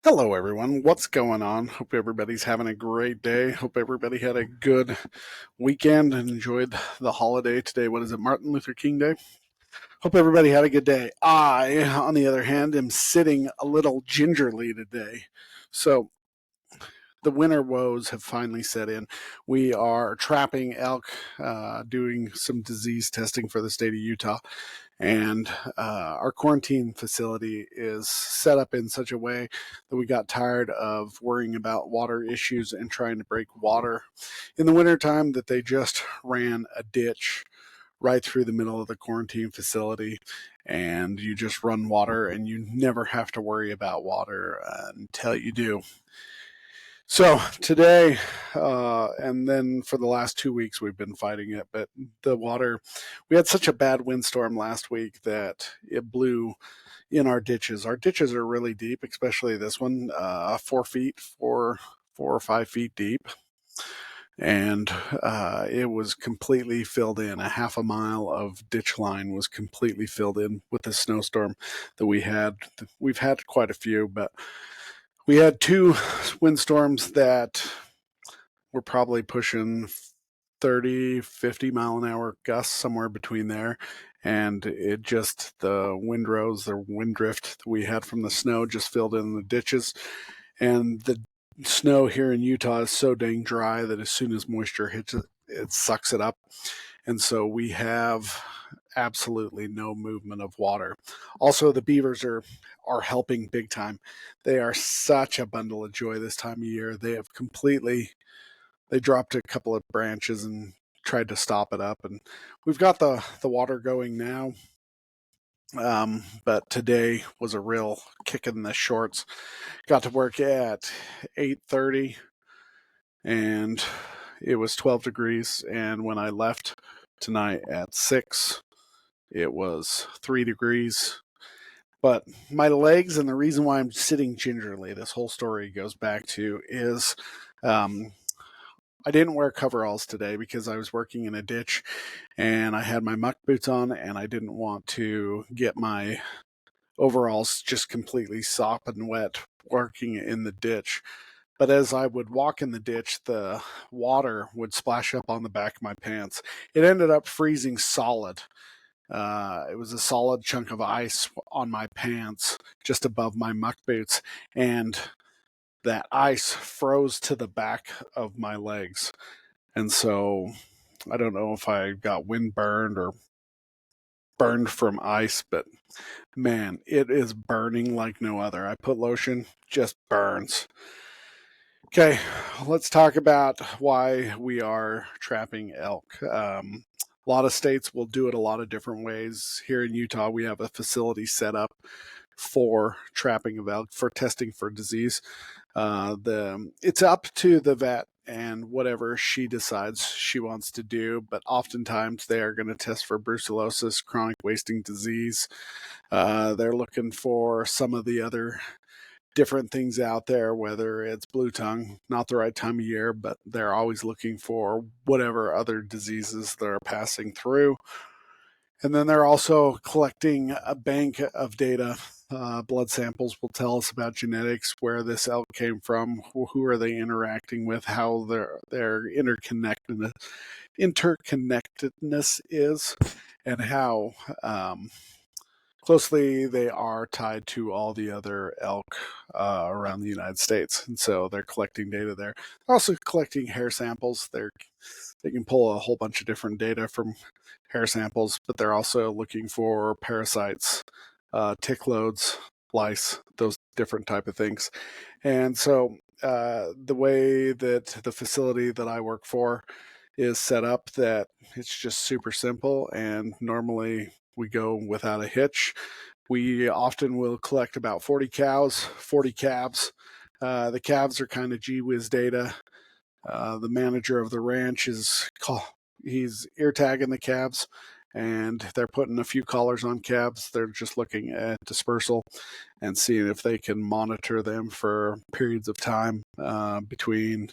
Hello, everyone. What's going on? Hope everybody's having a great day. Hope everybody had a good weekend and enjoyed the holiday today. What is it, Martin Luther King Day? Hope everybody had a good day. I, on the other hand, am sitting a little gingerly today. So the winter woes have finally set in. We are trapping elk, doing some disease testing for the state of Utah, and our quarantine facility is set up in such a way that we got tired of worrying about water issues and trying to break water in the wintertime, that they just ran a ditch right through the middle of the quarantine facility, and you just run water and you never have to worry about water until you do. So today, and then for the last 2 weeks, we've been fighting it. But the water, we had such a bad windstorm last week that it blew in our ditches. Our ditches are really deep, especially this one, 4 feet, 4 or 5 feet deep. And it was completely filled in. A half a mile of ditch line was completely filled in with the snowstorm that we had. We've had quite a few, but we had two windstorms that were probably pushing 30, 50 mile an hour gusts, somewhere between there. And it just, the windrows, the wind drift that we had from the snow just filled in the ditches. And the snow here in Utah is so dang dry that as soon as moisture hits it, it sucks it up. And so we have absolutely no movement of water. Also, the beavers are helping big time. They are such a bundle of joy this time of year. They dropped a couple of branches and tried to stop it up, and we've got the water going now. But today was a real kick in the shorts. Got to work at 8:30, and it was 12 degrees. And when I left tonight at 6, it was 3 degrees. But my legs, and the reason why I'm sitting gingerly, this whole story goes back to, is um, I didn't wear coveralls today because I was working in a ditch and I had my muck boots on, and I didn't want to get my overalls just completely sopping wet working in the ditch. But as I would walk in the ditch, the water would splash up on the back of my pants. It ended up freezing solid. It was a solid chunk of ice on my pants just above my muck boots, and that ice froze to the back of my legs. And so I don't know if I got wind burned or burned from ice, but man, it is burning like no other. I put lotion, just burns. Okay, let's talk about why we are trapping elk. A lot of states will do it a lot of different ways. Here in Utah, we have a facility set up for trapping of elk, for testing for disease. It's up to the vet and whatever she decides she wants to do, but oftentimes they are going to test for brucellosis, chronic wasting disease. They're looking for some of the other different things out there, whether it's blue tongue, not the right time of year, but they're always looking for whatever other diseases that are passing through. And then they're also collecting a bank of data. Blood samples will tell us about genetics, where this elk came from, who are they interacting with, how their interconnectedness is, and how closely they are tied to all the other elk around the United States. And so they're collecting data there. They're also collecting hair samples. They can pull a whole bunch of different data from hair samples, but they're also looking for parasites, tick loads, lice, those different type of things. And so the way that the facility that I work for is set up, that it's just super simple, and normally we go without a hitch. We often will collect about 40 cows, 40 calves. The calves are kind of gee whiz data. The manager of the ranch he's ear tagging the calves, and they're putting a few collars on calves. They're just looking at dispersal and seeing if they can monitor them for periods of time between,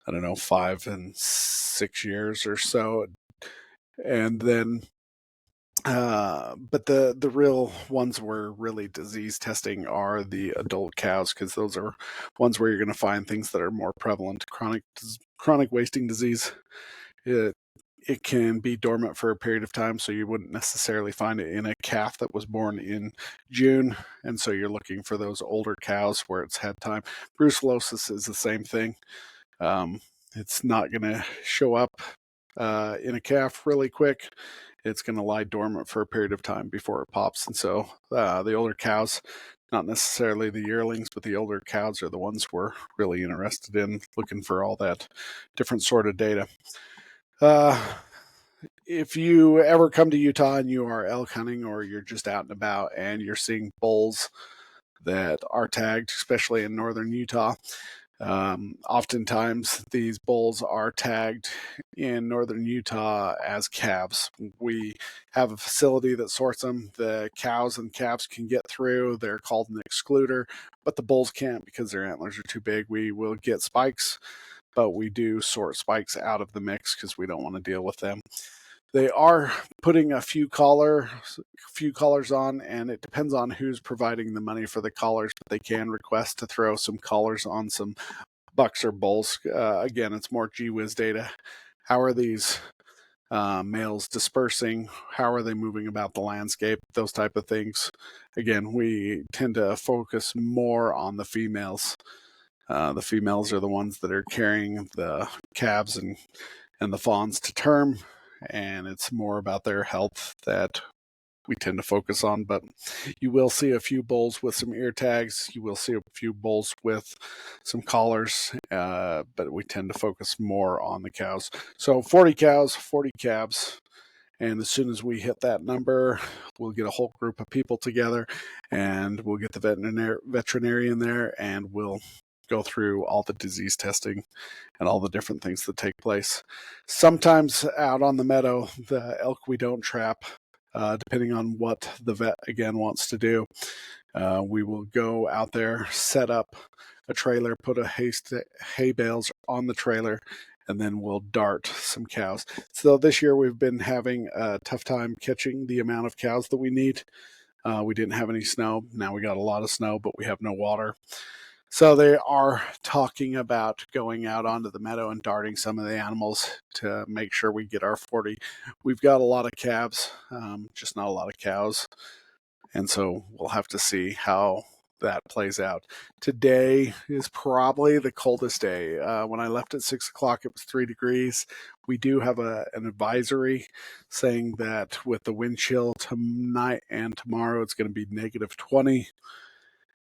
I don't know, 5 and 6 years or so. And then But the real ones we're really disease testing are the adult cows, because those are ones where you're going to find things that are more prevalent. Chronic wasting disease. It it can be dormant for a period of time, so you wouldn't necessarily find it in a calf that was born in June, and so you're looking for those older cows where it's had time. Brucellosis is the same thing. Um, it's not going to show up in a calf really quick. It's going to lie dormant for a period of time before it pops. And so the older cows, not necessarily the yearlings, but the older cows are the ones we're really interested in, looking for all that different sort of data. If you ever come to Utah and you are elk hunting, or you're just out and about and you're seeing bulls that are tagged, especially in northern Utah, oftentimes these bulls are tagged in northern Utah as calves. We have a facility that sorts them. The cows and calves can get through. They're called an excluder, but the bulls can't because their antlers are too big. We will get spikes, but we do sort spikes out of the mix because we don't want to deal with them. They are putting a few collars on, and it depends on who's providing the money for the collars, but they can request to throw some collars on some bucks or bulls. Again, it's more GWiz data. How are these males dispersing? How are they moving about the landscape? Those type of things. Again, we tend to focus more on the females. The females are the ones that are carrying the calves and the fawns to term, and it's more about their health that we tend to focus on. But you will see a few bulls with some ear tags. You will see a few bulls with some collars, but we tend to focus more on the cows. So 40 cows, 40 calves. And as soon as we hit that number, we'll get a whole group of people together, and we'll get the veterinarian there, and we'll go through all the disease testing and all the different things that take place. Sometimes out on the meadow, the elk we don't trap, depending on what the vet again wants to do. We will go out there, set up a trailer, put hay bales on the trailer, and then we'll dart some cows. So this year we've been having a tough time catching the amount of cows that we need. We didn't have any snow. Now we got a lot of snow, but we have no water. So they are talking about going out onto the meadow and darting some of the animals to make sure we get our 40. We've got a lot of calves, just not a lot of cows. And so we'll have to see how that plays out. Today is probably the coldest day. When I left at 6 o'clock, it was 3 degrees. We do have an advisory saying that with the wind chill tonight and tomorrow, it's going to be negative 20.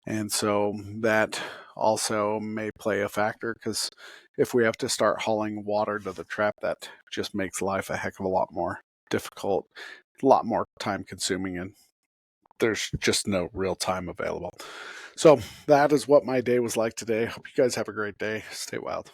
And so that also may play a factor, because if we have to start hauling water to the trap, that just makes life a heck of a lot more difficult, a lot more time consuming, and there's just no real time available. So that is what my day was like today. Hope you guys have a great day. Stay wild.